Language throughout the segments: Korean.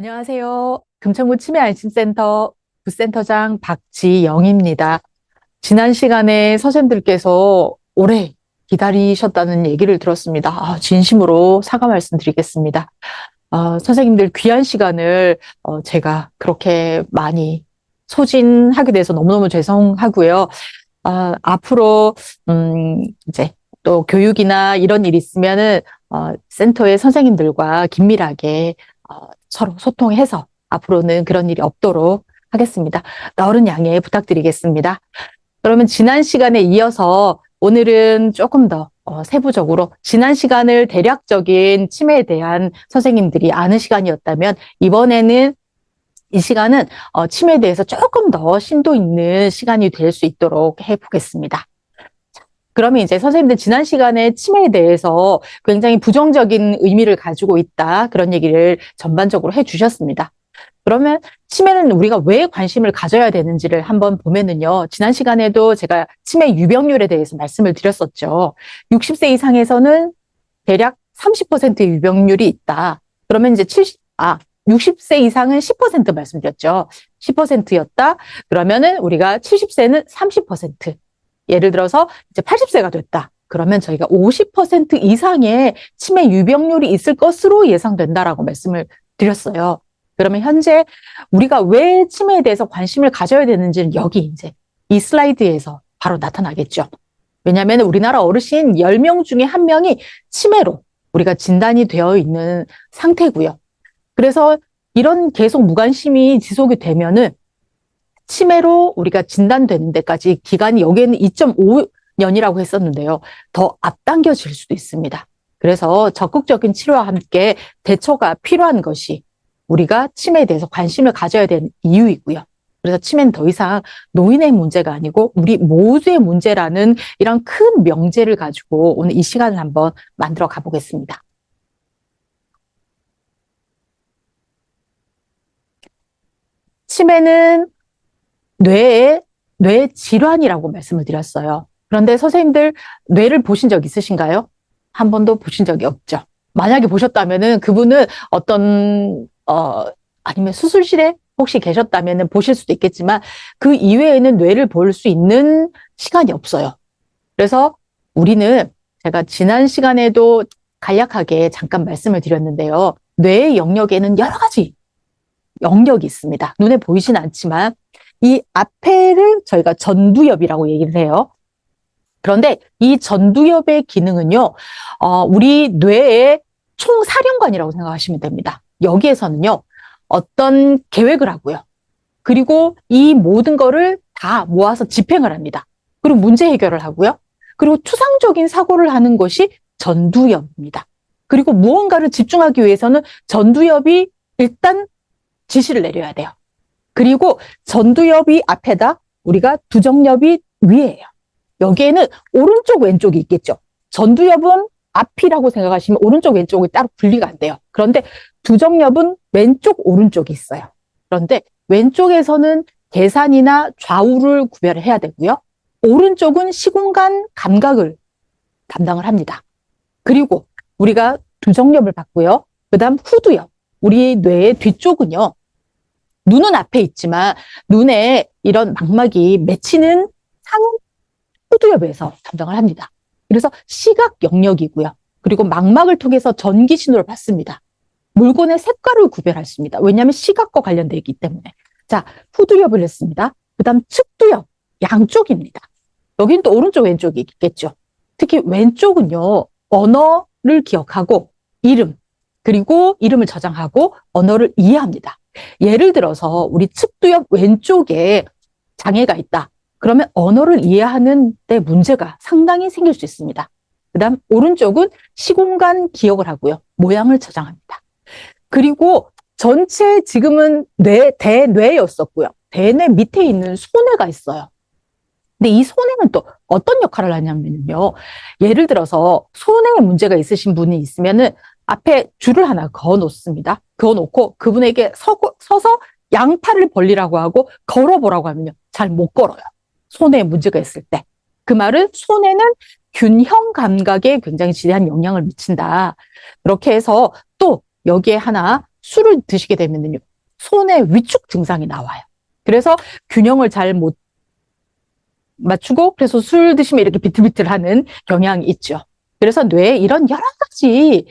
안녕하세요. 금천구 치매안심센터 부센터장 박지영입니다. 지난 시간에 선생님들께서 오래 기다리셨다는 얘기를 들었습니다. 진심으로 사과 말씀드리겠습니다. 선생님들 귀한 시간을 제가 그렇게 많이 소진하게 돼서 너무너무 죄송하고요. 앞으로 이제 또 교육이나 이런 일이 있으면은 센터의 선생님들과 긴밀하게 서로 소통해서 앞으로는 그런 일이 없도록 하겠습니다. 어른 양해 부탁드리겠습니다. 그러면 지난 시간에 이어서 오늘은 조금 더 세부적으로 지난 시간을 대략적인 치매에 대한 선생님들이 아는 시간이었다면 이번에는 이 시간은 치매에 대해서 조금 더 심도 있는 시간이 될 수 있도록 해보겠습니다. 그러면 이제 선생님들 지난 시간에 치매에 대해서 굉장히 부정적인 의미를 가지고 있다. 그런 얘기를 전반적으로 해주셨습니다. 그러면 치매는 우리가 왜 관심을 가져야 되는지를 한번 보면은요. 지난 시간에도 제가 치매 유병률에 대해서 말씀을 드렸었죠. 60세 이상에서는 대략 30%의 유병률이 있다. 그러면 이제 60세 이상은 10% 말씀드렸죠. 10%였다. 그러면은 우리가 70세는 30%. 예를 들어서 이제 80세가 됐다. 그러면 저희가 50% 이상의 치매 유병률이 있을 것으로 예상된다라고 말씀을 드렸어요. 그러면 현재 우리가 왜 치매에 대해서 관심을 가져야 되는지는 여기 이제 이 슬라이드에서 바로 나타나겠죠. 왜냐하면 우리나라 어르신 10명 중에 1명이 치매로 우리가 진단이 되어 있는 상태고요. 그래서 이런 계속 무관심이 지속이 되면은 치매로 우리가 진단되는 데까지 기간이 여기에는 2.5년이라고 했었는데요. 더 앞당겨질 수도 있습니다. 그래서 적극적인 치료와 함께 대처가 필요한 것이 우리가 치매에 대해서 관심을 가져야 되는 이유이고요. 그래서 치매는 더 이상 노인의 문제가 아니고 우리 모두의 문제라는 이런 큰 명제를 가지고 오늘 이 시간을 한번 만들어 가보겠습니다. 치매는 뇌 질환이라고 말씀을 드렸어요. 그런데 선생님들 뇌를 보신 적 있으신가요? 한 번도 보신 적이 없죠. 만약에 보셨다면은 그분은 아니면 수술실에 혹시 계셨다면은 보실 수도 있겠지만 그 이외에는 뇌를 볼 수 있는 시간이 없어요. 그래서 우리는 제가 지난 시간에도 간략하게 잠깐 말씀을 드렸는데요. 뇌의 영역에는 여러 가지 영역이 있습니다. 눈에 보이진 않지만 이 앞에를 저희가 전두엽이라고 얘기를 해요. 그런데 이 전두엽의 기능은요, 우리 뇌의 총사령관이라고 생각하시면 됩니다. 여기에서는요, 어떤 계획을 하고요. 그리고 이 모든 거를 다 모아서 집행을 합니다. 그리고 문제 해결을 하고요. 그리고 추상적인 사고를 하는 것이 전두엽입니다. 그리고 무언가를 집중하기 위해서는 전두엽이 일단 지시를 내려야 돼요. 그리고 전두엽이 앞에다 우리가 두정엽이 위에예요. 여기에는 오른쪽 왼쪽이 있겠죠. 전두엽은 앞이라고 생각하시면 오른쪽 왼쪽이 따로 분리가 안 돼요. 그런데 두정엽은 왼쪽 오른쪽이 있어요. 그런데 왼쪽에서는 계산이나 좌우를 구별을 해야 되고요. 오른쪽은 시공간 감각을 담당을 합니다. 그리고 우리가 두정엽을 받고요. 그 다음 후두엽. 우리 뇌의 뒤쪽은요. 눈은 앞에 있지만 눈에 이런 망막이 맺히는 상은 후두엽에서 담당을 합니다. 그래서 시각 영역이고요. 그리고 망막을 통해서 전기 신호를 받습니다. 물건의 색깔을 구별할 수 있습니다. 왜냐하면 시각과 관련되어 있기 때문에. 자, 후두엽을 했습니다. 그 다음 측두엽, 양쪽입니다. 여기는 또 오른쪽 왼쪽이 있겠죠. 특히 왼쪽은요. 언어를 기억하고 이름, 그리고 이름을 저장하고 언어를 이해합니다. 예를 들어서 우리 측두엽 왼쪽에 장애가 있다. 그러면 언어를 이해하는 데 문제가 상당히 생길 수 있습니다. 그 다음 오른쪽은 시공간 기억을 하고요. 모양을 저장합니다. 그리고 전체 지금은 대뇌였었고요. 대뇌 밑에 있는 소뇌가 있어요. 근데 이 소뇌는 또 어떤 역할을 하냐면요. 예를 들어서 소뇌에 문제가 있으신 분이 있으면은 앞에 줄을 하나 그어 놓습니다. 그어 놓고 그분에게 서서 양팔을 벌리라고 하고 걸어보라고 하면요. 잘 못 걸어요. 손에 문제가 있을 때. 그 말은 손에는 균형 감각에 굉장히 지대한 영향을 미친다. 그렇게 해서 또 여기에 하나 술을 드시게 되면요, 손의 위축 증상이 나와요. 그래서 균형을 잘 못 맞추고, 그래서 술 드시면 이렇게 비틀비틀하는 경향이 있죠. 그래서 뇌에 이런 여러 가지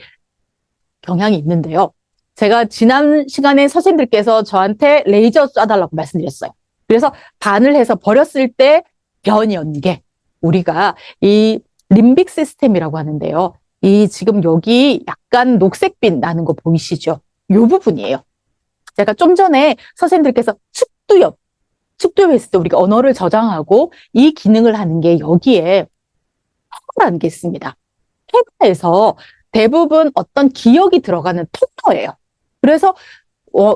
경향이 있는데요. 제가 지난 시간에 선생님들께서 저한테 레이저 쏴달라고 말씀드렸어요. 그래서 반을 해서 버렸을 때 변연계, 우리가 이 림빅 시스템이라고 하는데요. 이 지금 여기 약간 녹색빛 나는 거 보이시죠? 이 부분이에요. 제가 좀 전에 선생님들께서 측두엽 했을 때 우리가 언어를 저장하고 이 기능을 하는 게 여기에 해부라는 게 있습니다. 해부에서 대부분 어떤 기억이 들어가는 토터예요. 그래서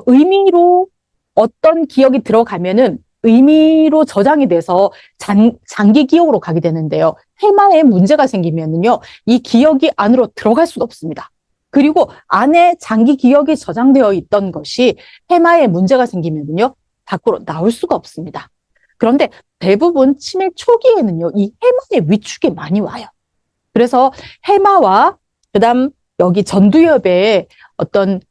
의미로 어떤 기억이 들어가면은 의미로 저장이 돼서 장기 기억으로 가게 되는데요. 해마에 문제가 생기면은요, 이 기억이 안으로 들어갈 수가 없습니다. 그리고 안에 장기 기억이 저장되어 있던 것이 해마에 문제가 생기면은요, 밖으로 나올 수가 없습니다. 그런데 대부분 치매 초기에는요, 이 해마의 위축이 많이 와요. 그래서 해마와 그다음 여기 전두엽에 어떤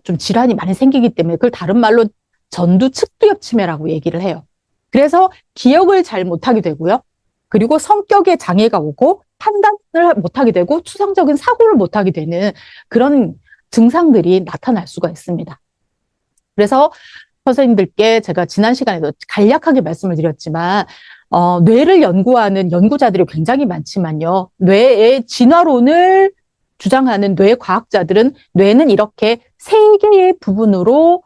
좀 질환이 많이 생기기 때문에 그걸 다른 말로 전두 측두엽 치매라고 얘기를 해요. 그래서 기억을 잘 못하게 되고요. 그리고 성격에 장애가 오고 판단을 못하게 되고 추상적인 사고를 못하게 되는 그런 증상들이 나타날 수가 있습니다. 그래서 선생님들께 제가 지난 시간에도 간략하게 말씀을 드렸지만 뇌를 연구하는 연구자들이 굉장히 많지만요. 뇌의 진화론을 주장하는 뇌 과학자들은 뇌는 이렇게 세 개의 부분으로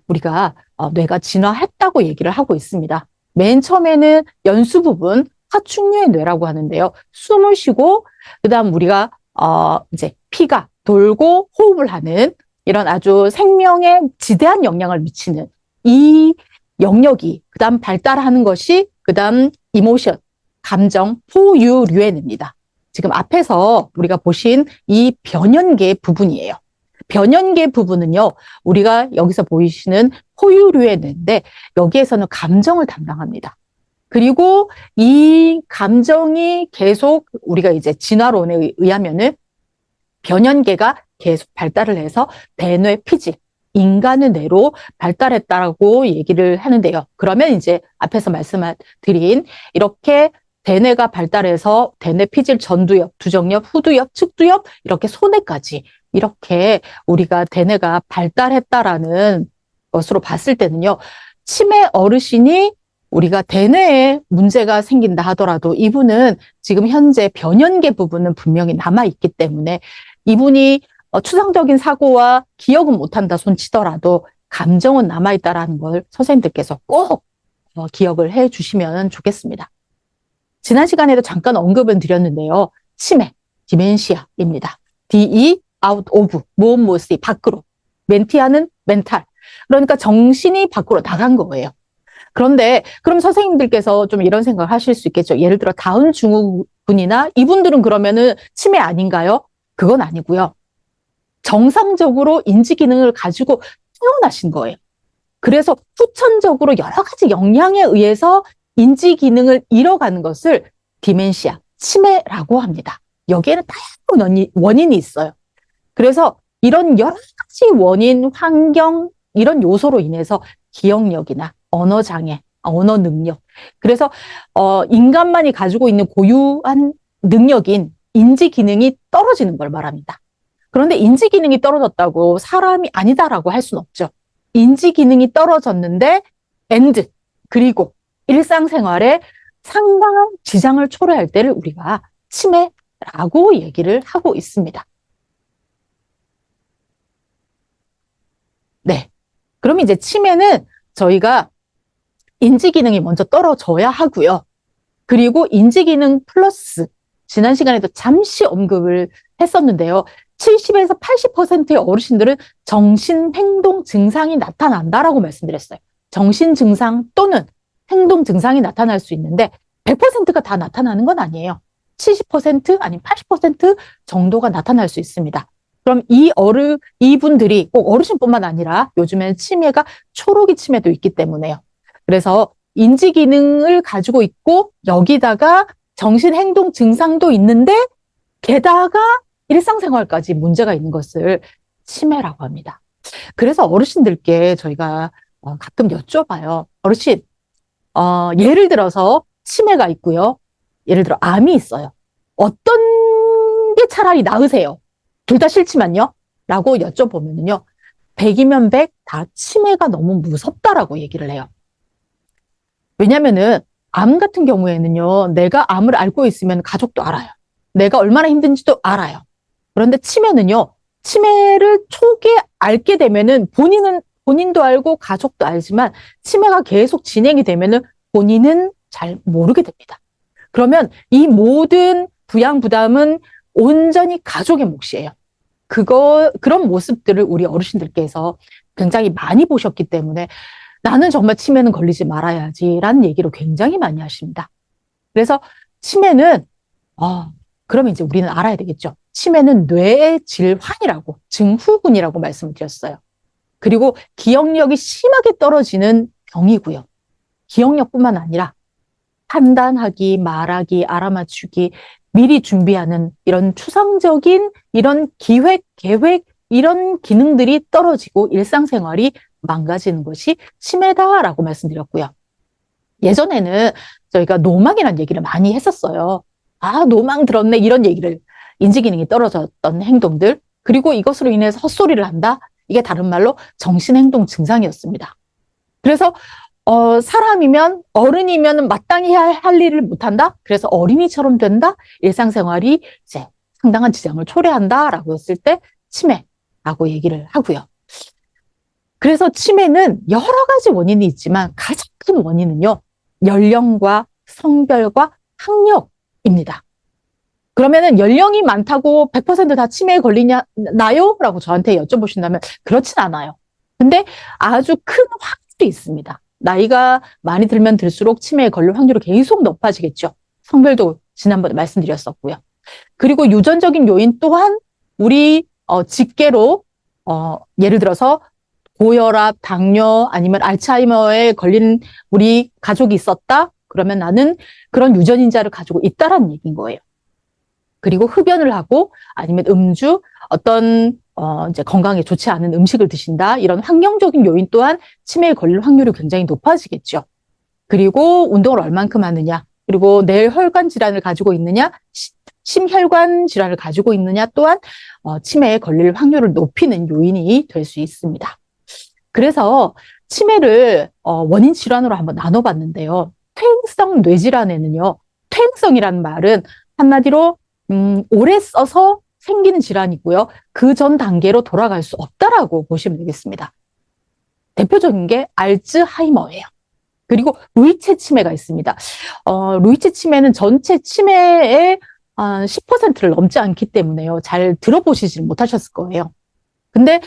우리가 뇌가 진화했다고 얘기를 하고 있습니다. 맨 처음에는 연수 부분, 하충류의 뇌라고 하는데요. 숨을 쉬고 그다음 우리가 이제 피가 돌고 호흡을 하는 이런 아주 생명에 지대한 영향을 미치는 이 영역이 그다음 발달하는 것이 그다음 이모션, 감정, 포유류의 뇌입니다. 지금 앞에서 우리가 보신 이 변연계 부분이에요. 변연계 부분은요, 우리가 여기서 보이시는 포유류의 뇌인데 여기에서는 감정을 담당합니다. 그리고 이 감정이 계속 우리가 이제 진화론에 의하면은 변연계가 계속 발달을 해서 대뇌 피질, 인간의 뇌로 발달했다라고 얘기를 하는데요. 그러면 이제 앞에서 말씀드린 이렇게 대뇌가 발달해서 대뇌 피질 전두엽, 두정엽, 후두엽, 측두엽 이렇게 소뇌까지 이렇게 우리가 대뇌가 발달했다라는 것으로 봤을 때는요. 치매 어르신이 우리가 대뇌에 문제가 생긴다 하더라도 이분은 지금 현재 변연계 부분은 분명히 남아있기 때문에 이분이 추상적인 사고와 기억은 못한다 손치더라도 감정은 남아있다라는 걸 선생님들께서 꼭 기억을 해 주시면 좋겠습니다. 지난 시간에도 잠깐 언급은 드렸는데요. 치매, 디멘시아입니다. DE, out of, 무엇이 밖으로. 멘티아는 멘탈. 그러니까 정신이 밖으로 나간 거예요. 그런데 그럼 선생님들께서 좀 이런 생각을 하실 수 있겠죠. 예를 들어 다운 증후군이나 이분들은 그러면은 치매 아닌가요? 그건 아니고요. 정상적으로 인지 기능을 가지고 태어나신 거예요. 그래서 후천적으로 여러 가지 영향에 의해서 인지 기능을 잃어가는 것을 디멘시아, 치매라고 합니다. 여기에는 다양한 원인이 있어요. 그래서 이런 여러 가지 원인, 환경, 이런 요소로 인해서 기억력이나 언어 장애, 언어 능력. 그래서 인간만이 가지고 있는 고유한 능력인 인지 기능이 떨어지는 걸 말합니다. 그런데 인지 기능이 떨어졌다고 사람이 아니다라고 할 수는 없죠. 인지 기능이 떨어졌는데 엔드 그리고 일상생활에 상당한 지장을 초래할 때를 우리가 치매라고 얘기를 하고 있습니다. 네. 그럼 이제 치매는 저희가 인지 기능이 먼저 떨어져야 하고요. 그리고 인지 기능 플러스 지난 시간에도 잠시 언급을 했었는데요. 70에서 80%의 어르신들은 정신 행동 증상이 나타난다라고 말씀드렸어요. 정신 증상 또는 행동 증상이 나타날 수 있는데 100%가 다 나타나는 건 아니에요. 70% 아니면 80% 정도가 나타날 수 있습니다. 그럼 이분들이 꼭 어르신뿐만 아니라 요즘에는 치매가 초록이 치매도 있기 때문에요. 그래서 인지 기능을 가지고 있고 여기다가 정신 행동 증상도 있는데 게다가 일상생활까지 문제가 있는 것을 치매라고 합니다. 그래서 어르신들께 저희가 가끔 여쭤봐요. 어르신, 예를 들어서 치매가 있고요. 예를 들어 암이 있어요. 어떤 게 차라리 나으세요? 둘 다 싫지만요. 라고 여쭤보면요. 100이면 100, 다 치매가 너무 무섭다라고 얘기를 해요. 왜냐면은 암 같은 경우에는요. 내가 암을 앓고 있으면 가족도 알아요. 내가 얼마나 힘든지도 알아요. 그런데 치매는요. 치매를 초기에 앓게 되면은 본인도 알고 가족도 알지만 치매가 계속 진행이 되면은 본인은 잘 모르게 됩니다. 그러면 이 모든 부양 부담은 온전히 가족의 몫이에요. 그런 모습들을 우리 어르신들께서 굉장히 많이 보셨기 때문에 나는 정말 치매는 걸리지 말아야지라는 얘기를 굉장히 많이 하십니다. 그래서 치매는, 그러면 이제 우리는 알아야 되겠죠. 치매는 뇌의 질환이라고, 증후군이라고 말씀을 드렸어요. 그리고 기억력이 심하게 떨어지는 병이고요. 기억력뿐만 아니라 판단하기, 말하기, 알아맞추기, 미리 준비하는 이런 추상적인 이런 기획, 계획, 이런 기능들이 떨어지고 일상생활이 망가지는 것이 치매다라고 말씀드렸고요. 예전에는 저희가 노망이라는 얘기를 많이 했었어요. 아, 노망 들었네. 이런 얘기를. 인지기능이 떨어졌던 행동들. 그리고 이것으로 인해서 헛소리를 한다. 이게 다른 말로 정신행동 증상이었습니다. 그래서 사람이면 어른이면 마땅히 할 일을 못한다. 그래서 어린이처럼 된다. 일상생활이 이제 상당한 지장을 초래한다라고 했을 때 치매라고 얘기를 하고요. 그래서 치매는 여러 가지 원인이 있지만 가장 큰 원인은요. 연령과 성별과 학력입니다. 그러면은 연령이 많다고 100%다 치매에 걸리나요? 라고 저한테 여쭤보신다면 그렇진 않아요. 근데 아주 큰 확률이 있습니다. 나이가 많이 들면 들수록 치매에 걸릴 확률이 계속 높아지겠죠. 성별도 지난번에 말씀드렸었고요. 그리고 유전적인 요인 또한 우리 직계로 예를 들어서 고혈압, 당뇨 아니면 알츠하이머에 걸린 우리 가족이 있었다? 그러면 나는 그런 유전인자를 가지고 있다라는 얘기인 거예요. 그리고 흡연을 하고 아니면 음주, 어떤 이제 건강에 좋지 않은 음식을 드신다. 이런 환경적인 요인 또한 치매에 걸릴 확률이 굉장히 높아지겠죠. 그리고 운동을 얼만큼 하느냐, 그리고 뇌혈관 질환을 가지고 있느냐, 심혈관 질환을 가지고 있느냐 또한 치매에 걸릴 확률을 높이는 요인이 될 수 있습니다. 그래서 치매를 원인 질환으로 한번 나눠봤는데요. 퇴행성 뇌질환에는요. 퇴행성이라는 말은 한마디로 오래 써서 생기는 질환이고요. 그 전 단계로 돌아갈 수 없다라고 보시면 되겠습니다. 대표적인 게 알츠하이머예요. 그리고 루이체 치매가 있습니다. 루이체 치매는 전체 치매의 10%를 넘지 않기 때문에요. 잘 들어보시지 못하셨을 거예요. 근데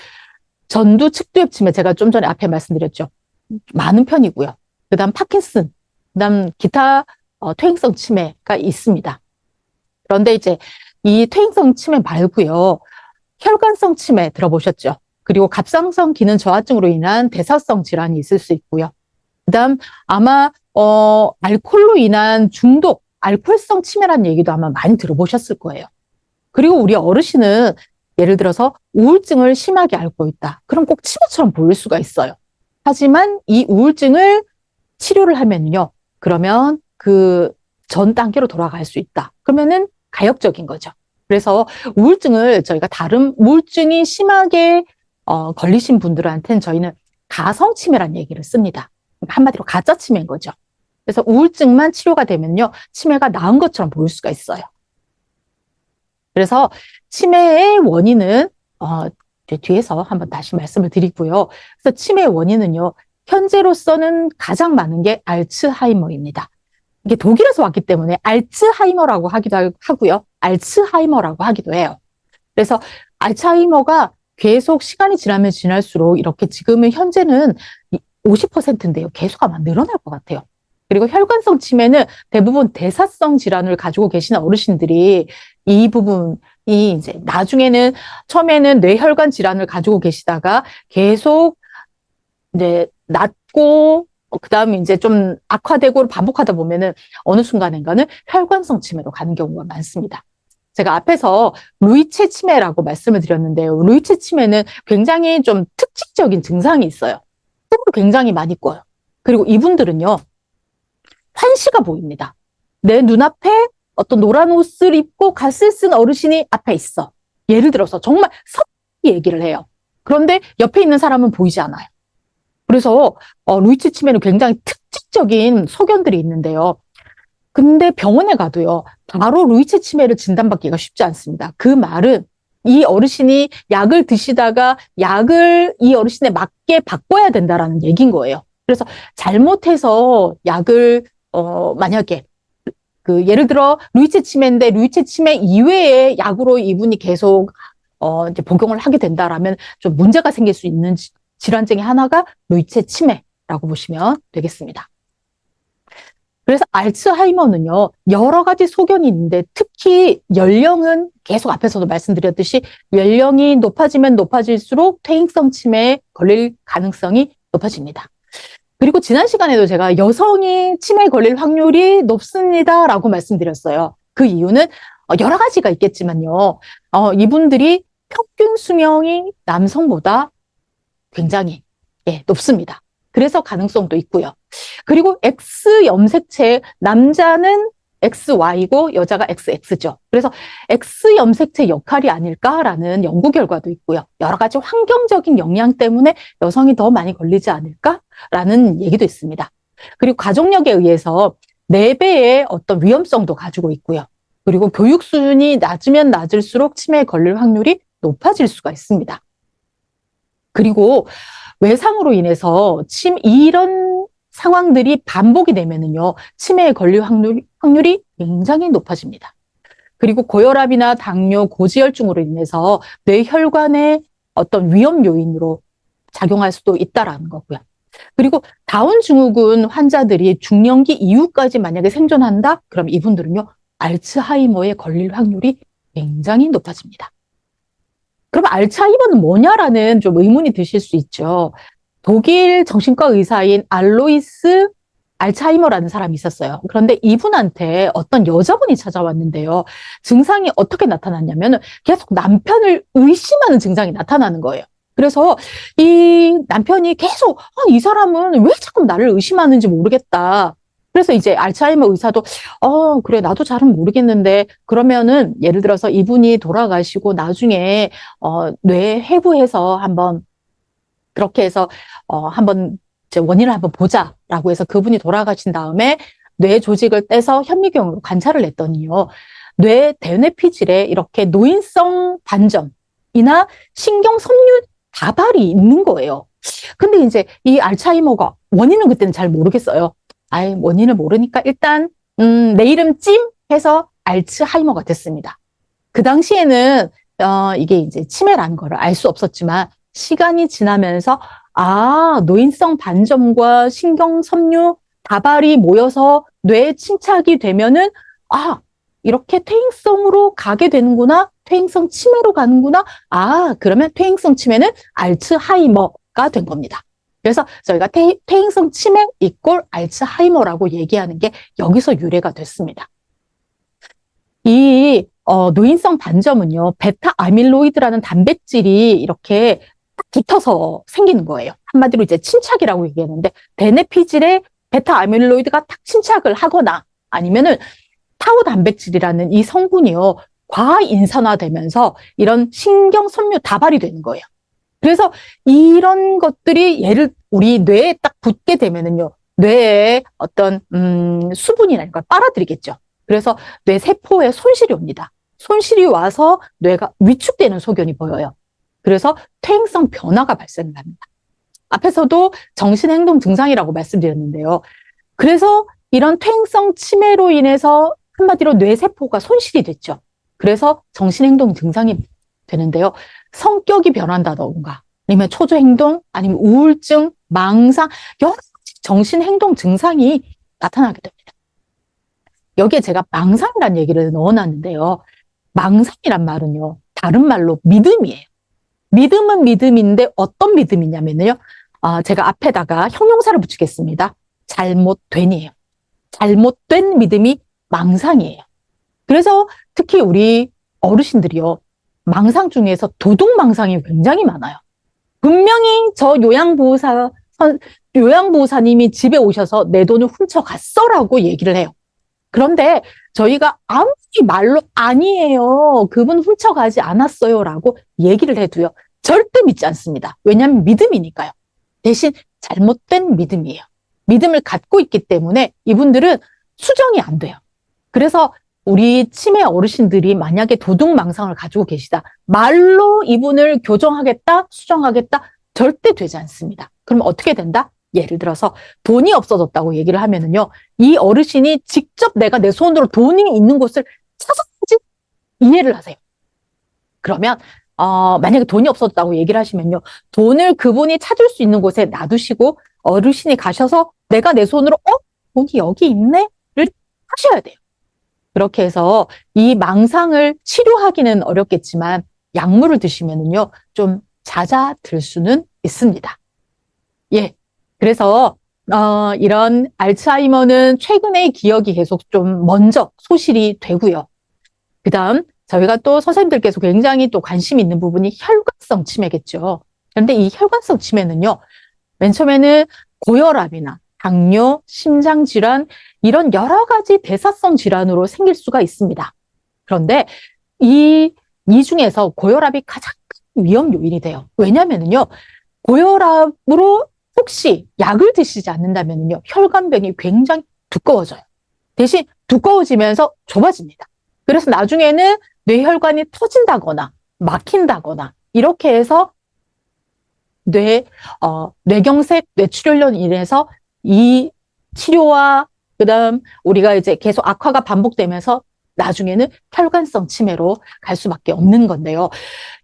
전두 측두엽 치매 제가 좀 전에 앞에 말씀드렸죠. 많은 편이고요. 그다음 파킨슨, 그다음 기타 퇴행성 치매가 있습니다. 그런데 이제 이 퇴행성 치매 말고요. 혈관성 치매 들어보셨죠? 그리고 갑상선 기능 저하증으로 인한 대사성 질환이 있을 수 있고요. 그다음 아마 알코올로 인한 중독, 알코올성 치매라는 얘기도 아마 많이 들어보셨을 거예요. 그리고 우리 어르신은 예를 들어서 우울증을 심하게 앓고 있다. 그럼 꼭 치매처럼 보일 수가 있어요. 하지만 이 우울증을 치료를 하면요. 그러면 그 전 단계로 돌아갈 수 있다. 그러면은 가역적인 거죠. 그래서 우울증을 저희가 다른 우울증이 심하게 걸리신 분들한테는 저희는 가성치매라는 얘기를 씁니다. 한마디로 가짜 치매인 거죠. 그래서 우울증만 치료가 되면요. 치매가 나은 것처럼 보일 수가 있어요. 그래서 치매의 원인은 뒤에서 한번 다시 말씀을 드리고요. 그래서 치매의 원인은요. 현재로서는 가장 많은 게 알츠하이머입니다. 이게 독일에서 왔기 때문에 알츠하이머라고 하기도 하고요. 알츠하이머라고 하기도 해요. 그래서 알츠하이머가 계속 시간이 지나면 지날수록 이렇게 지금은 현재는 50%인데요. 계속 아마 늘어날 것 같아요. 그리고 혈관성 치매는 대부분 대사성 질환을 가지고 계시는 어르신들이 이 부분이 이제 나중에는 처음에는 뇌혈관 질환을 가지고 계시다가 계속 이제 낫고 그다음에 이제 좀 악화되고 반복하다 보면은 어느 순간인가는 혈관성 치매로 가는 경우가 많습니다. 제가 앞에서 루이체 치매라고 말씀을 드렸는데요. 루이체 치매는 굉장히 좀 특징적인 증상이 있어요. 턱을 굉장히 많이 꿔요. 그리고 이분들은요, 환시가 보입니다. 내 눈앞에 어떤 노란 옷을 입고 갓을 쓴 어르신이 앞에 있어. 예를 들어서 정말 섭섭히 얘기를 해요. 그런데 옆에 있는 사람은 보이지 않아요. 그래서 루이치 치매는 굉장히 특징적인 소견들이 있는데요. 근데 병원에 가도요, 바로 루이치 치매를 진단받기가 쉽지 않습니다. 그 말은 이 어르신이 약을 드시다가 약을 이 어르신에 맞게 바꿔야 된다라는 얘기인 거예요. 그래서 잘못해서 약을 만약에 예를 들어 루이치 치매인데 루이치 치매 이외의 약으로 이분이 계속 이제 복용을 하게 된다라면 좀 문제가 생길 수 있는 질환 중에 하나가 루이치 치매라고 보시면 되겠습니다. 그래서 알츠하이머는요, 여러 가지 소견이 있는데 특히 연령은 계속 앞에서도 말씀드렸듯이 연령이 높아지면 높아질수록 퇴행성 치매에 걸릴 가능성이 높아집니다. 그리고 지난 시간에도 제가 여성이 치매에 걸릴 확률이 높습니다라고 말씀드렸어요. 그 이유는 여러 가지가 있겠지만요. 이분들이 평균 수명이 남성보다 굉장히 높습니다. 그래서 가능성도 있고요. 그리고 X 염색체, 남자는 XY고 여자가 XX죠. 그래서 X 염색체 역할이 아닐까라는 연구 결과도 있고요. 여러 가지 환경적인 영향 때문에 여성이 더 많이 걸리지 않을까라는 얘기도 있습니다. 그리고 가족력에 의해서 4배의 어떤 위험성도 가지고 있고요. 그리고 교육 수준이 낮으면 낮을수록 치매에 걸릴 확률이 높아질 수가 있습니다. 그리고 외상으로 인해서 이런 상황들이 반복이 되면은요, 치매에 걸릴 확률이 굉장히 높아집니다. 그리고 고혈압이나 당뇨, 고지혈증으로 인해서 뇌혈관의 어떤 위험 요인으로 작용할 수도 있다라는 거고요. 그리고 다운 증후군 환자들이 중년기 이후까지 만약에 생존한다? 그럼 이분들은요, 알츠하이머에 걸릴 확률이 굉장히 높아집니다. 그럼 알츠하이머는 뭐냐라는 좀 의문이 드실 수 있죠. 독일 정신과 의사인 알로이스 알츠하이머라는 사람이 있었어요. 그런데 이분한테 어떤 여자분이 찾아왔는데요. 증상이 어떻게 나타났냐면 계속 남편을 의심하는 증상이 나타나는 거예요. 그래서 이 남편이 계속 이 사람은 왜 자꾸 나를 의심하는지 모르겠다. 그래서 이제 알츠하이머 의사도 그래 나도 잘은 모르겠는데 그러면은 예를 들어서 이분이 돌아가시고 나중에 뇌 해부해서 한번 그렇게 해서 한번 이제 원인을 한번 보자라고 해서 그분이 돌아가신 다음에 뇌 조직을 떼서 현미경으로 관찰을 했더니요. 뇌 대뇌피질에 이렇게 노인성 반점이나 신경 섬유 다발이 있는 거예요. 근데 이제 이 알츠하이머가 원인은 그때는 잘 모르겠어요. 원인을 모르니까 일단 내 이름 찜 해서 알츠하이머가 됐습니다. 그 당시에는 이게 이제 치매라는 거를 알 수 없었지만 시간이 지나면서 노인성 반점과 신경 섬유 다발이 모여서 뇌에 침착이 되면은 이렇게 퇴행성으로 가게 되는구나. 퇴행성 치매로 가는구나. 그러면 퇴행성 치매는 알츠하이머가 된 겁니다. 그래서 저희가 퇴행성 치매 이꼴 알츠하이머라고 얘기하는 게 여기서 유래가 됐습니다. 이 노인성 반점은요, 베타 아밀로이드라는 단백질이 이렇게 딱 붙어서 생기는 거예요. 한마디로 이제 침착이라고 얘기하는데 대뇌피질에 베타 아밀로이드가 딱 침착을 하거나 아니면은 타우 단백질이라는 이 성분이요, 과인산화되면서 이런 신경 섬유 다발이 되는 거예요. 그래서 이런 것들이 우리 뇌에 딱 붙게 되면은요, 뇌에 어떤 수분이나 이런 걸 빨아들이겠죠. 그래서 뇌 세포에 손실이 옵니다. 손실이 와서 뇌가 위축되는 소견이 보여요. 그래서 퇴행성 변화가 발생을 합니다. 앞에서도 정신행동 증상이라고 말씀드렸는데요. 그래서 이런 퇴행성 치매로 인해서 한마디로 뇌세포가 손실이 됐죠. 그래서 정신행동 증상이 되는데요. 성격이 변한다던가 아니면 초조행동 아니면 우울증, 망상 여러 가지 정신행동 증상이 나타나게 됩니다. 여기에 제가 망상이라는 얘기를 넣어놨는데요. 망상이란 말은요. 다른 말로 믿음이에요. 믿음은 믿음인데 어떤 믿음이냐면요. 제가 앞에다가 형용사를 붙이겠습니다. 잘못된이에요. 잘못된 믿음이 망상이에요. 그래서 특히 우리 어르신들이요. 망상 중에서 도둑망상이 굉장히 많아요. 분명히 저 요양보호사님이 집에 오셔서 내 돈을 훔쳐갔어라고 얘기를 해요. 그런데 저희가 아무리 말로 아니에요. 그분 훔쳐가지 않았어요라고 얘기를 해도요. 절대 믿지 않습니다. 왜냐하면 믿음이니까요. 대신 잘못된 믿음이에요. 믿음을 갖고 있기 때문에 이분들은 수정이 안 돼요. 그래서 우리 치매 어르신들이 만약에 도둑망상을 가지고 계시다. 말로 이분을 교정하겠다, 수정하겠다 절대 되지 않습니다. 그럼 어떻게 된다? 예를 들어서 돈이 없어졌다고 얘기를 하면은요. 이 어르신이 직접 내가 내 손으로 돈이 있는 곳을 찾아야지 이해를 하세요. 그러면 만약에 돈이 없었다고 얘기를 하시면요. 돈을 그분이 찾을 수 있는 곳에 놔두시고 어르신이 가셔서 내가 내 손으로 돈이 여기 있네? 를 하셔야 돼요. 그렇게 해서 이 망상을 치료하기는 어렵겠지만 약물을 드시면은요. 좀 잦아들 수는 있습니다. 예. 그래서 이런 알츠하이머는 최근에 기억이 계속 좀 먼저 소실이 되고요. 그다음 저희가 또 선생님들께서 굉장히 또 관심이 있는 부분이 혈관성 치매겠죠. 그런데 이 혈관성 치매는요. 맨 처음에는 고혈압이나 당뇨, 심장질환 이런 여러 가지 대사성 질환으로 생길 수가 있습니다. 그런데 이 중에서 고혈압이 가장 큰 위험 요인이 돼요. 왜냐면은요. 고혈압으로 혹시 약을 드시지 않는다면요. 혈관벽이 굉장히 두꺼워져요. 대신 두꺼워지면서 좁아집니다. 그래서 나중에는 뇌혈관이 터진다거나 막힌다거나 이렇게 해서 뇌경색, 뇌출혈로 인해서 이 치료와 그다음 우리가 이제 계속 악화가 반복되면서 나중에는 혈관성 치매로 갈 수밖에 없는 건데요.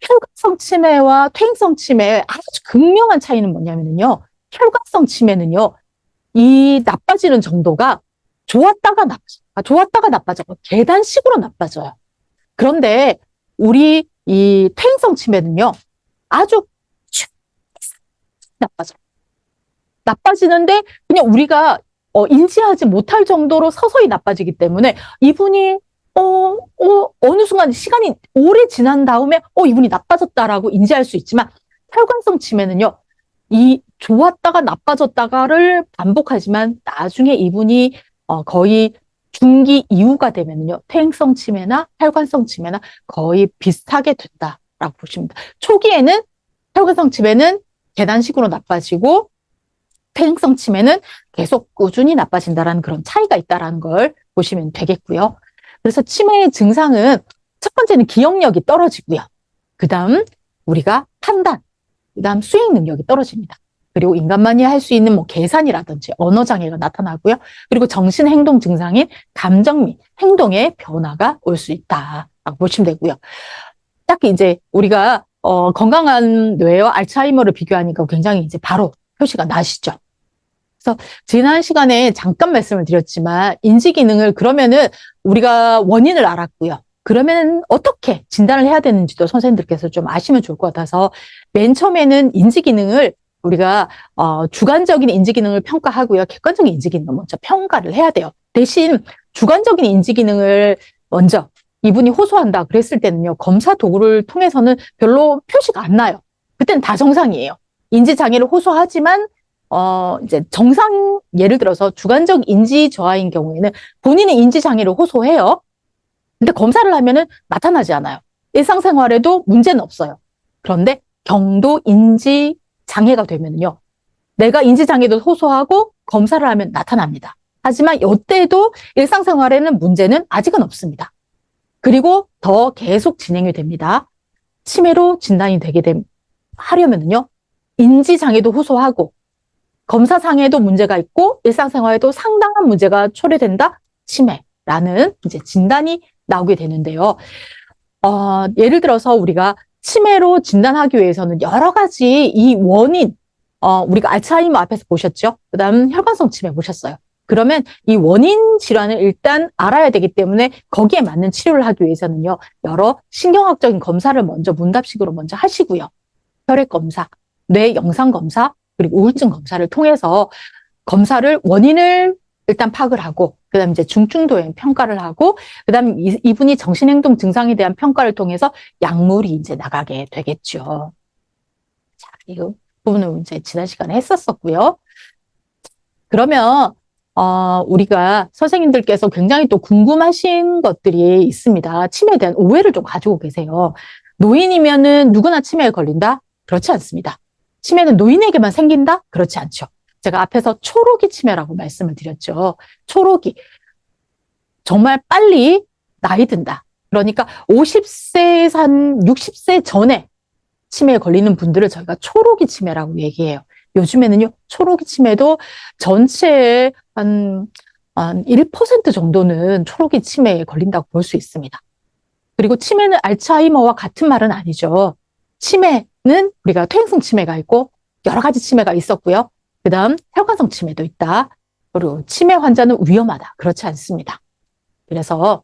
혈관성 치매와 퇴행성 치매의 아주 극명한 차이는 뭐냐면요. 혈관성 치매는요. 이 나빠지는 정도가 좋았다가 나빠져. 계단식으로 나빠져요. 그런데 우리 이 퇴행성 치매는요. 아주 나빠져. 나빠지는데 그냥 우리가 인지하지 못할 정도로 서서히 나빠지기 때문에 이분이 어느 순간 시간이 오래 지난 다음에 이분이 나빠졌다라고 인지할 수 있지만 혈관성 치매는요. 이 좋았다가 나빠졌다가를 반복하지만 나중에 이분이 거의 중기 이후가 되면요. 퇴행성 치매나 혈관성 치매나 거의 비슷하게 된다라고 보시면 됩니다. 초기에는 혈관성 치매는 계단식으로 나빠지고 퇴행성 치매는 계속 꾸준히 나빠진다라는 그런 차이가 있다라는 걸 보시면 되겠고요. 그래서 치매의 증상은 첫 번째는 기억력이 떨어지고요. 그 다음 우리가 판단, 그 다음 수행 능력이 떨어집니다. 그리고 인간만이 할 수 있는 계산이라든지 언어 장애가 나타나고요. 그리고 정신행동 증상인 감정 및 행동의 변화가 올 수 있다라고 보시면 되고요. 딱 이제 우리가 건강한 뇌와 알츠하이머를 비교하니까 굉장히 이제 바로 표시가 나시죠. 그래서 지난 시간에 잠깐 말씀을 드렸지만 인지 기능을 그러면은 우리가 원인을 알았고요. 그러면 어떻게 진단을 해야 되는지도 선생님들께서 좀 아시면 좋을 것 같아서 맨 처음에는 인지 기능을 우리가 주관적인 인지 기능을 평가하고요. 객관적인 인지 기능을 먼저 평가를 해야 돼요. 대신 주관적인 인지 기능을 먼저 이분이 호소한다 그랬을 때는요. 검사 도구를 통해서는 별로 표시가 안 나요. 그때는 다 정상이에요. 인지 장애를 호소하지만 이제 정상 예를 들어서 주관적 인지 저하인 경우에는 본인의 인지 장애를 호소해요. 근데 검사를 하면은 나타나지 않아요. 일상생활에도 문제는 없어요. 그런데 경도 인지 장애가 되면요. 내가 인지 장애도 호소하고 검사를 하면 나타납니다. 하지만 이때도 일상생활에는 문제는 아직은 없습니다. 그리고 더 계속 진행이 됩니다. 치매로 진단이 되게 하려면요. 인지 장애도 호소하고 검사상에도 문제가 있고 일상생활에도 상당한 문제가 초래된다. 치매라는 이제 진단이 나오게 되는데요. 예를 들어서 우리가 치매로 진단하기 위해서는 여러 가지 이 원인, 우리가 알츠하이머 앞에서 보셨죠? 그 다음 혈관성 치매 보셨어요. 그러면 이 원인 질환을 일단 알아야 되기 때문에 거기에 맞는 치료를 하기 위해서는요. 여러 신경학적인 검사를 먼저 문답식으로 먼저 하시고요. 혈액 검사, 뇌 영상 검사, 그리고 우울증 검사를 통해서 검사를 원인을 일단 파악을 하고 그다음 이제 중증도의 평가를 하고, 그다음 이분이 정신행동 증상에 대한 평가를 통해서 약물이 이제 나가게 되겠죠. 자, 이 부분은 이제 지난 시간에 했었었고요. 그러면 우리가 선생님들께서 굉장히 또 궁금하신 것들이 있습니다. 치매에 대한 오해를 좀 가지고 계세요. 노인이면은 누구나 치매에 걸린다? 그렇지 않습니다. 치매는 노인에게만 생긴다? 그렇지 않죠. 제가 앞에서 초록이 치매라고 말씀을 드렸죠. 초록이. 정말 빨리 나이 든다. 그러니까 50세에서 한 60세 전에 치매에 걸리는 분들을 저희가 초록이 치매라고 얘기해요. 요즘에는요, 초록이 치매도 전체의 한 1% 정도는 초록이 치매에 걸린다고 볼 수 있습니다. 그리고 치매는 알츠하이머와 같은 말은 아니죠. 치매는 우리가 퇴행성 치매가 있고 여러 가지 치매가 있었고요. 그 다음 혈관성 치매도 있다. 그리고 치매 환자는 위험하다. 그렇지 않습니다. 그래서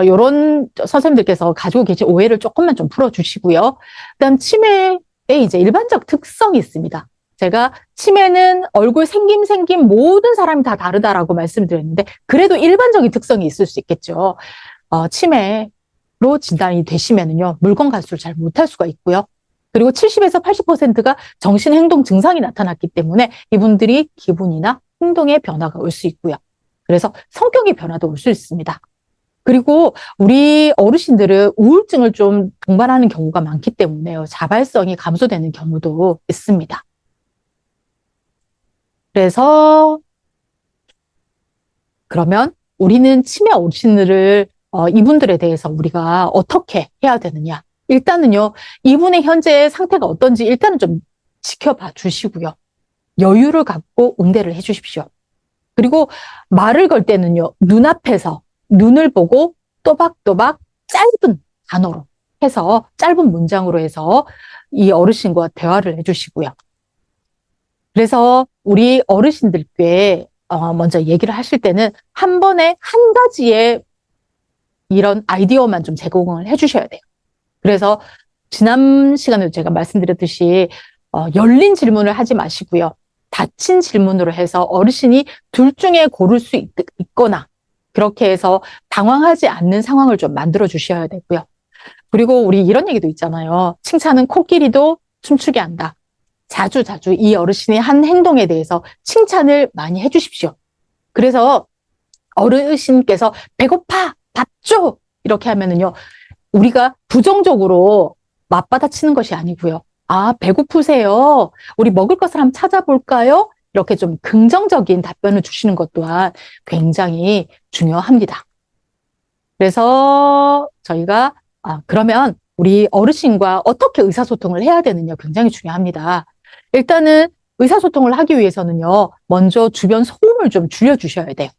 요런 선생님들께서 가지고 계신 오해를 조금만 좀 풀어주시고요. 그다음 치매의 이제 일반적 특성이 있습니다. 제가 치매는 얼굴 생김 모든 사람이 다 다르다라고 말씀드렸는데 그래도 일반적인 특성이 있을 수 있겠죠. 치매로 진단이 되시면은요, 물건 간수를 잘 못할 수가 있고요. 그리고 70에서 80%가 정신행동 증상이 나타났기 때문에 이분들이 기분이나 행동의 변화가 올 수 있고요. 그래서 성격의 변화도 올 수 있습니다. 그리고 우리 어르신들은 우울증을 좀 동반하는 경우가 많기 때문에요. 자발성이 감소되는 경우도 있습니다. 그래서 그러면 우리는 치매 어르신들을 이분들에 대해서 우리가 어떻게 해야 되느냐. 일단은요, 이분의 현재 상태가 어떤지 일단은 좀 지켜봐 주시고요. 여유를 갖고 응대를 해 주십시오. 그리고 말을 걸 때는요, 눈앞에서 눈을 보고 또박또박 짧은 단어로 해서, 짧은 문장으로 해서 이 어르신과 대화를 해주시고요. 그래서 우리 어르신들께 먼저 얘기를 하실 때는 한 번에 한 가지의 이런 아이디어만 좀 제공을 해주셔야 돼요. 그래서 지난 시간에도 제가 말씀드렸듯이 열린 질문을 하지 마시고요. 닫힌 질문으로 해서 어르신이 둘 중에 고를 수 있거나 그렇게 해서 당황하지 않는 상황을 좀 만들어 주셔야 되고요. 그리고 우리 이런 얘기도 있잖아요. 칭찬은 코끼리도 춤추게 한다. 자주 이 어르신의 한 행동에 대해서 칭찬을 많이 해주십시오. 그래서 어르신께서 배고파, 밥 줘! 이렇게 하면은요, 우리가 부정적으로 맞받아치는 것이 아니고요. 아, 배고프세요. 우리 먹을 것을 한번 찾아볼까요? 이렇게 좀 긍정적인 답변을 주시는 것 또한 굉장히 중요합니다. 그래서 저희가 그러면 우리 어르신과 어떻게 의사소통을 해야 되느냐 굉장히 중요합니다. 일단은 의사소통을 하기 위해서는요, 먼저 주변 소음을 좀 줄여주셔야 돼요.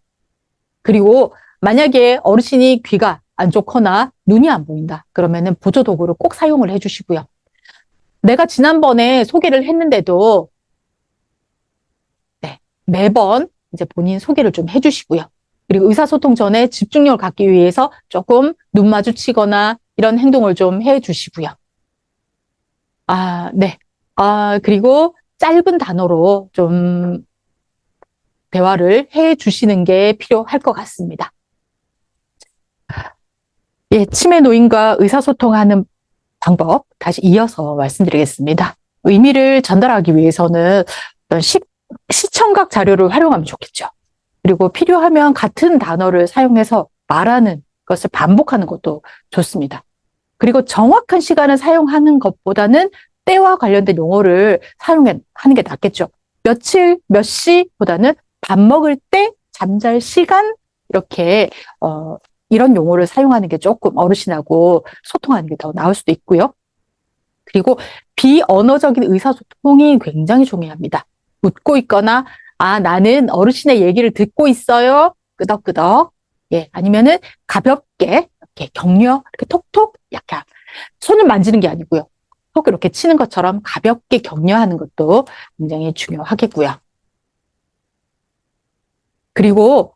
그리고 만약에 어르신이 귀가 안 좋거나 눈이 안 보인다. 그러면은 보조도구를 꼭 사용을 해주시고요. 내가 지난번에 소개를 했는데도 매번 이제 본인 소개를 좀 해주시고요. 그리고 의사소통 전에 집중력을 갖기 위해서 조금 눈 마주치거나 이런 행동을 좀 해주시고요. 네. 그리고 짧은 단어로 좀 대화를 해주시는 게 필요할 것 같습니다. 예, 치매 노인과 의사소통하는 방법 다시 이어서 말씀드리겠습니다. 의미를 전달하기 위해서는 어떤 시청각 자료를 활용하면 좋겠죠. 그리고 필요하면 같은 단어를 사용해서 말하는 것을 반복하는 것도 좋습니다. 그리고 정확한 시간을 사용하는 것보다는 때와 관련된 용어를 사용하는 게 낫겠죠. 며칠, 몇 시보다는 밥 먹을 때, 잠잘 시간, 이렇게 이런 용어를 사용하는 게 조금 어르신하고 소통하는 게 더 나을 수도 있고요. 그리고 비언어적인 의사소통이 굉장히 중요합니다. 웃고 있거나 나는 어르신의 얘기를 듣고 있어요. 끄덕끄덕. 예, 아니면은 가볍게 이렇게 격려, 이렇게 톡톡 약간 손을 만지는 게 아니고요. 톡 이렇게 치는 것처럼 가볍게 격려하는 것도 굉장히 중요하겠고요. 그리고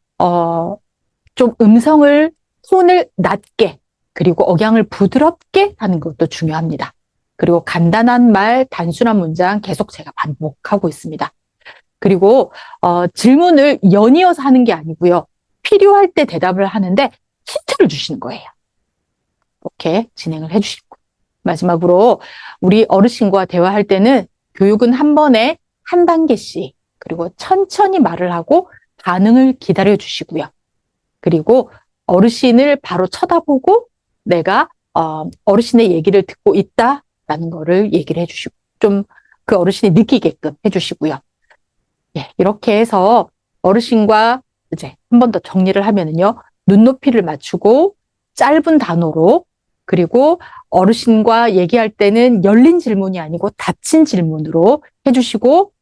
좀 톤을 낮게, 그리고 억양을 부드럽게 하는 것도 중요합니다. 그리고 간단한 말, 단순한 문장 계속 제가 반복하고 있습니다. 그리고 질문을 연이어서 하는 게 아니고요. 필요할 때 대답을 하는데 힌트를 주시는 거예요. 이렇게 진행을 해주시고 마지막으로 우리 어르신과 대화할 때는 교육은 한 번에 한 단계씩 그리고 천천히 말을 하고 반응을 기다려 주시고요. 그리고 어르신을 바로 쳐다보고 내가 어르신의 얘기를 듣고 있다라는 거를 얘기를 해주시고 좀 그 어르신이 느끼게끔 해주시고요. 예, 이렇게 해서 어르신과 이제 한 번 더 정리를 하면은요. 눈높이를 맞추고 짧은 단어로 그리고 어르신과 얘기할 때는 열린 질문이 아니고 닫힌 질문으로 해주시고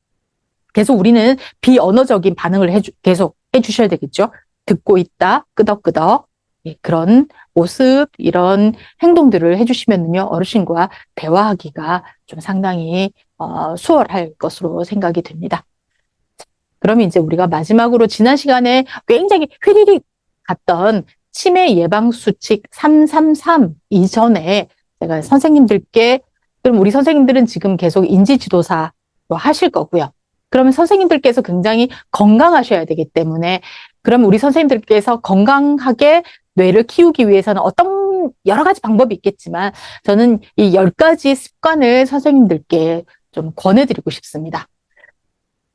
계속 우리는 비언어적인 반응을 계속 해주셔야 되겠죠. 듣고 있다, 끄덕끄덕. 예, 그런 모습, 이런 행동들을 해주시면요. 어르신과 대화하기가 좀 상당히 수월할 것으로 생각이 됩니다. 그러면 이제 우리가 마지막으로 지난 시간에 굉장히 휘리릭 갔던 치매 예방 수칙 333 이전에 제가 선생님들께 그럼 우리 선생님들은 지금 계속 인지지도사로 하실 거고요. 그러면 선생님들께서 굉장히 건강하셔야 되기 때문에 그럼 우리 선생님들께서 건강하게 뇌를 키우기 위해서는 어떤 여러 가지 방법이 있겠지만 저는 이 10가지 습관을 선생님들께 좀 권해드리고 싶습니다.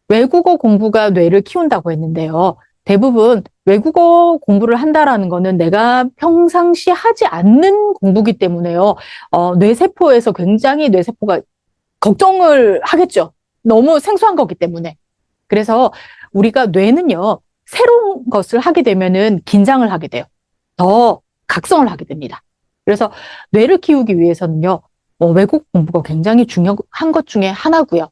외국어 공부가 뇌를 키운다고 했는데요. 대부분 외국어 공부를 한다라는 거는 내가 평상시 하지 않는 공부기 때문에요. 뇌세포에서 굉장히 뇌세포가 걱정을 하겠죠. 너무 생소한 거기 때문에. 그래서 우리가 뇌는요, 새로운 것을 하게 되면은 긴장을 하게 돼요. 더 각성을 하게 됩니다. 그래서 뇌를 키우기 위해서는요, 외국 공부가 굉장히 중요한 것 중에 하나고요.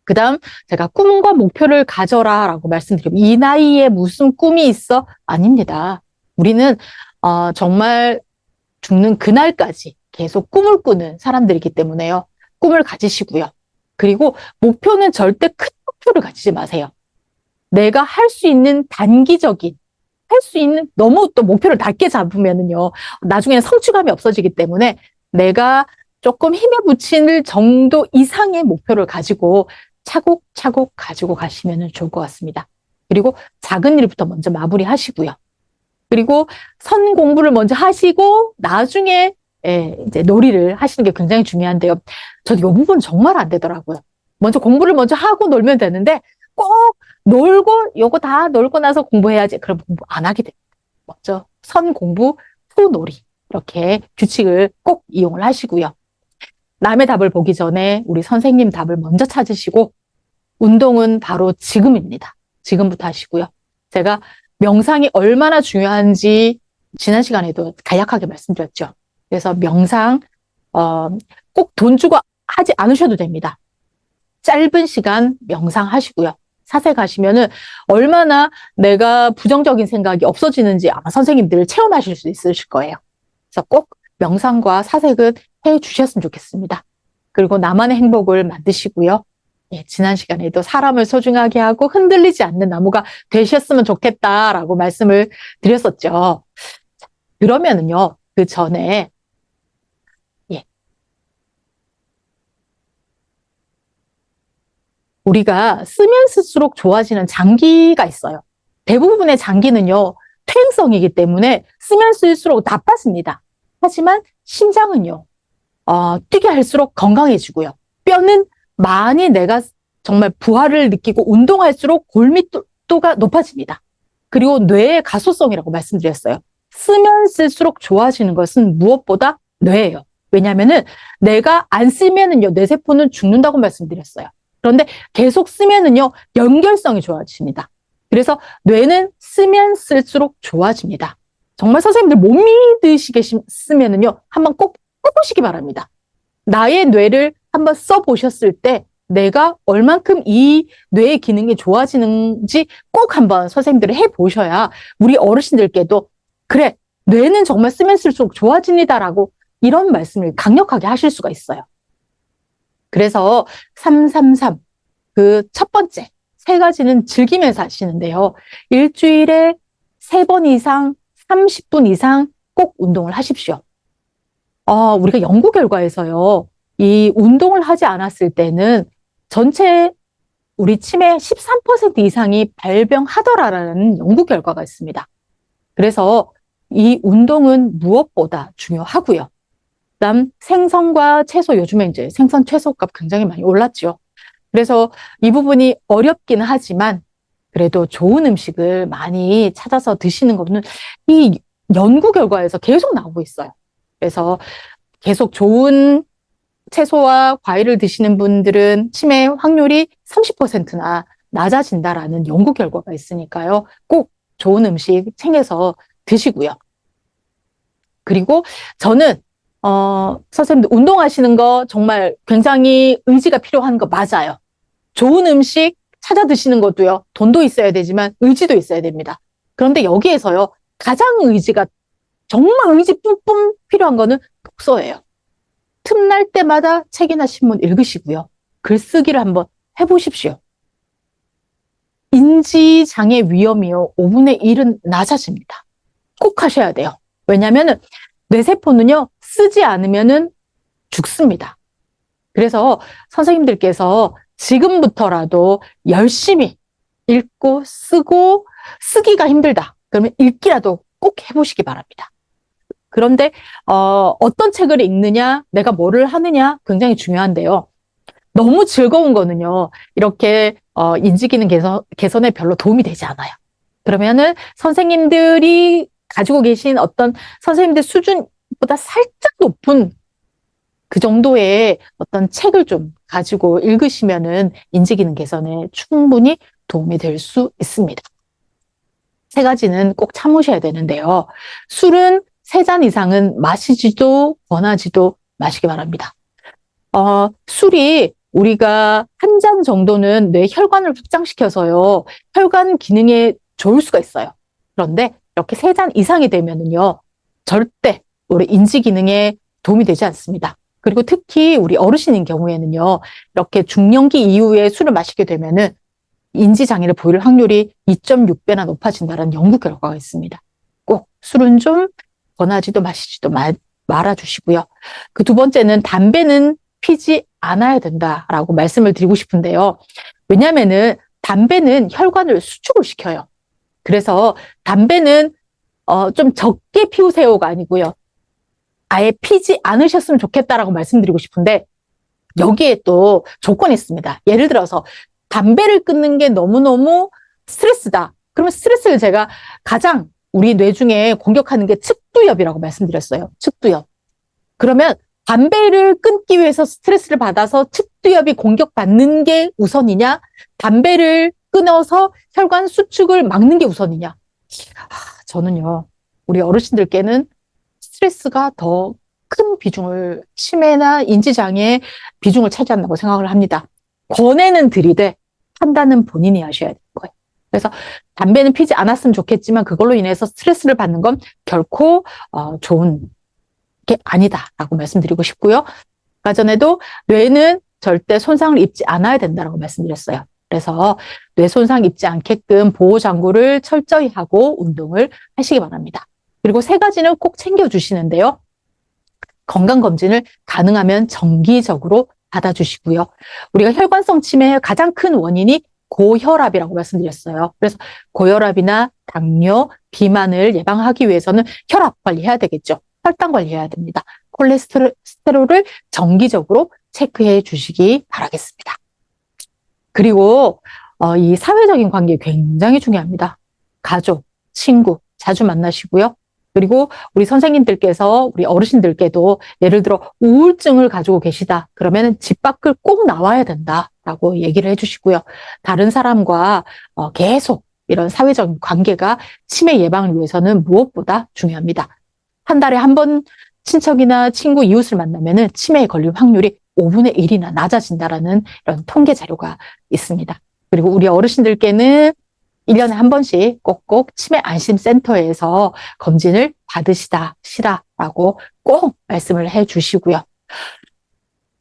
그 다음 제가 꿈과 목표를 가져라 라고 말씀드리면 이 나이에 무슨 꿈이 있어? 아닙니다. 우리는 정말 죽는 그날까지 계속 꿈을 꾸는 사람들이기 때문에요. 꿈을 가지시고요. 그리고 목표는 절대 큰 목표를 가지지 마세요. 내가 할 수 있는 단기적인 할 수 있는 너무 또 목표를 낮게 잡으면은요. 나중에는 성취감이 없어지기 때문에 내가 조금 힘에 부칠 정도 이상의 목표를 가지고 차곡차곡 가지고 가시면 좋을 것 같습니다. 그리고 작은 일부터 먼저 마무리하시고요. 그리고 선 공부를 먼저 하시고 나중에 이제 놀이를 하시는 게 굉장히 중요한데요. 저도 이 부분 정말 안 되더라고요. 먼저 공부를 먼저 하고 놀면 되는데 꼭 놀고 요거 다 놀고 나서 공부해야지. 그럼 공부 안 하게 됩니다. 먼저 선 공부 후 놀이 이렇게 규칙을 꼭 이용을 하시고요. 남의 답을 보기 전에 우리 선생님 답을 먼저 찾으시고 운동은 바로 지금입니다. 지금부터 하시고요. 제가 명상이 얼마나 중요한지 지난 시간에도 간략하게 말씀드렸죠. 그래서 명상 꼭 돈 주고 하지 않으셔도 됩니다. 짧은 시간 명상하시고요. 사색 하시면은 얼마나 내가 부정적인 생각이 없어지는지 아마 선생님들 체험하실 수 있으실 거예요. 그래서 꼭 명상과 사색은 해 주셨으면 좋겠습니다. 그리고 나만의 행복을 만드시고요. 예, 지난 시간에도 사람을 소중하게 하고 흔들리지 않는 나무가 되셨으면 좋겠다라고 말씀을 드렸었죠. 그러면은요, 그 전에, 예, 우리가 쓰면 쓸수록 좋아지는 장기가 있어요. 대부분의 장기는요, 퇴행성이기 때문에 쓰면 쓸수록 나빠집니다. 하지만 심장은요, 뛰게 할수록 건강해지고요. 뼈는 많이 내가 정말 부하를 느끼고 운동할수록 골밀도가 높아집니다. 그리고 뇌의 가소성이라고 말씀드렸어요. 쓰면 쓸수록 좋아지는 것은 무엇보다 뇌예요. 왜냐하면은 내가 안 쓰면은요, 뇌세포는 죽는다고 말씀드렸어요. 그런데 계속 쓰면은요, 연결성이 좋아집니다. 그래서 뇌는 쓰면 쓸수록 좋아집니다. 정말 선생님들 못 믿으시겠으면은요, 한번 꼭 해보시기 바랍니다. 나의 뇌를 한번 써보셨을 때 내가 얼만큼 이 뇌의 기능이 좋아지는지 꼭 한번 선생님들이 해보셔야 우리 어르신들께도 그래, 뇌는 정말 쓰면 쓸수록 좋아집니다라고 이런 말씀을 강력하게 하실 수가 있어요. 그래서 333, 그 첫 번째, 3가지는 즐기면서 하시는데요. 일주일에 3번 이상, 30분 이상 꼭 운동을 하십시오. 우리가 연구 결과에서요, 이 운동을 하지 않았을 때는 전체 우리 치매 13% 이상이 발병하더라라는 연구 결과가 있습니다. 그래서 이 운동은 무엇보다 중요하고요. 그다음 생선과 채소, 요즘에 이제 생선 채소값 굉장히 많이 올랐죠. 그래서 이 부분이 어렵긴 하지만 그래도 좋은 음식을 많이 찾아서 드시는 거는 이 연구 결과에서 계속 나오고 있어요. 그래서 계속 좋은 채소와 과일을 드시는 분들은 치매 확률이 30%나 낮아진다라는 연구 결과가 있으니까요. 꼭 좋은 음식 챙겨서 드시고요. 그리고 저는 선생님들 운동하시는 거 정말 굉장히 의지가 필요한 거 맞아요. 좋은 음식 찾아 드시는 것도요. 돈도 있어야 되지만 의지도 있어야 됩니다. 그런데 여기에서요. 가장 의지가 정말 의지 뿜뿜 필요한 거는 독서예요. 틈날 때마다 책이나 신문 읽으시고요. 글쓰기를 한번 해보십시오. 인지장애 위험이요. 5분의 1은 낮아집니다. 꼭 하셔야 돼요. 왜냐하면 뇌세포는요. 쓰지 않으면 죽습니다. 그래서 선생님들께서 지금부터라도 열심히 읽고 쓰고 쓰기가 힘들다. 그러면 읽기라도 꼭 해보시기 바랍니다. 그런데 어떤 책을 읽느냐, 내가 뭐를 하느냐 굉장히 중요한데요. 너무 즐거운 거는요. 이렇게 인지기능 개선에 별로 도움이 되지 않아요. 그러면은 선생님들이 가지고 계신 어떤 선생님들 수준보다 살짝 높은 그 정도의 어떤 책을 좀 가지고 읽으시면은 인지기능 개선에 충분히 도움이 될 수 있습니다. 세 가지는 꼭 참으셔야 되는데요. 술은 3잔 이상은 마시지도 권하지도 마시기 바랍니다. 술이 우리가 1잔 정도는 뇌 혈관을 확장시켜서요. 혈관 기능에 좋을 수가 있어요. 그런데 이렇게 3잔 이상이 되면은요. 절대 우리 인지 기능에 도움이 되지 않습니다. 그리고 특히 우리 어르신인 경우에는요. 이렇게 중년기 이후에 술을 마시게 되면은 인지 장애를 보일 확률이 2.6배나 높아진다는 연구 결과가 있습니다. 꼭 술은 좀 권하지도 마시지도 말아주시고요. 그 두 번째는 담배는 피지 않아야 된다라고 말씀을 드리고 싶은데요. 왜냐하면은 담배는 혈관을 수축을 시켜요. 그래서 담배는 좀 적게 피우세요가 아니고요. 아예 피지 않으셨으면 좋겠다라고 말씀드리고 싶은데 여기에 또 조건이 있습니다. 예를 들어서 담배를 끊는 게 너무너무 스트레스다. 그러면 스트레스를 제가 가장 우리 뇌 중에 공격하는 게 측두엽이라고 말씀드렸어요. 측두엽. 그러면 담배를 끊기 위해서 스트레스를 받아서 측두엽이 공격받는 게 우선이냐? 담배를 끊어서 혈관 수축을 막는 게 우선이냐? 저는요, 우리 어르신들께는 스트레스가 더 큰 비중을, 치매나 인지장애의 비중을 차지한다고 생각을 합니다. 권해는 드리되 판단은 본인이 하셔야 되는 거예요. 그래서 담배는 피지 않았으면 좋겠지만 그걸로 인해서 스트레스를 받는 건 결코 좋은 게 아니다라고 말씀드리고 싶고요. 아까 전에도 뇌는 절대 손상을 입지 않아야 된다라고 말씀드렸어요. 그래서 뇌 손상 입지 않게끔 보호 장구를 철저히 하고 운동을 하시기 바랍니다. 그리고 3가지는 꼭 챙겨주시는데요. 건강검진을 가능하면 정기적으로 받아주시고요. 우리가 혈관성 치매의 가장 큰 원인이 고혈압이라고 말씀드렸어요. 그래서 고혈압이나 당뇨, 비만을 예방하기 위해서는 혈압 관리해야 되겠죠. 혈당 관리해야 됩니다. 콜레스테롤을 정기적으로 체크해 주시기 바라겠습니다. 그리고 이 사회적인 관계 굉장히 중요합니다. 가족, 친구 자주 만나시고요. 그리고 우리 선생님들께서 우리 어르신들께도 예를 들어 우울증을 가지고 계시다. 그러면 집 밖을 꼭 나와야 된다라고 얘기를 해주시고요. 다른 사람과 계속 이런 사회적인 관계가 치매 예방을 위해서는 무엇보다 중요합니다. 한 달에 한 번 친척이나 친구, 이웃을 만나면은 치매에 걸릴 확률이 5분의 1이나 낮아진다라는 이런 통계 자료가 있습니다. 그리고 우리 어르신들께는 1년에 한 번씩 꼭꼭 치매 안심센터에서 검진을 받으시라고 꼭 말씀을 해 주시고요.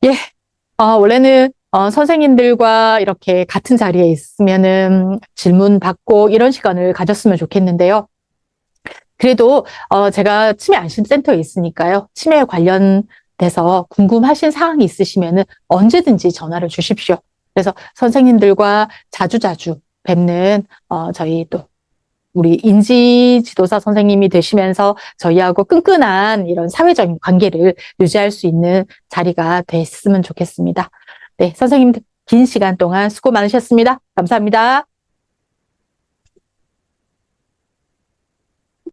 예, 원래는 선생님들과 이렇게 같은 자리에 있으면은 질문 받고 이런 시간을 가졌으면 좋겠는데요. 그래도 제가 치매 안심센터에 있으니까요. 치매에 관련돼서 궁금하신 사항이 있으시면은 언제든지 전화를 주십시오. 그래서 선생님들과 자주자주 뵙는 저희 또 우리 인지 지도사 선생님이 되시면서 저희하고 끈끈한 이런 사회적인 관계를 유지할 수 있는 자리가 됐으면 좋겠습니다. 네, 선생님 긴 시간 동안 수고 많으셨습니다. 감사합니다.